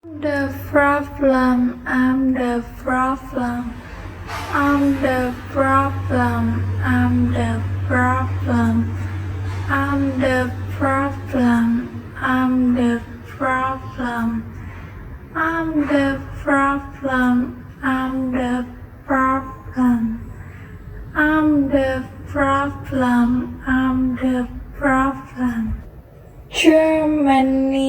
The problem, I'm the problem. I'm the problem, I'm the problem. I'm the problem, I'm the problem. I'm the problem, I'm the problem. I'm the problem, I'm the problem. Germany.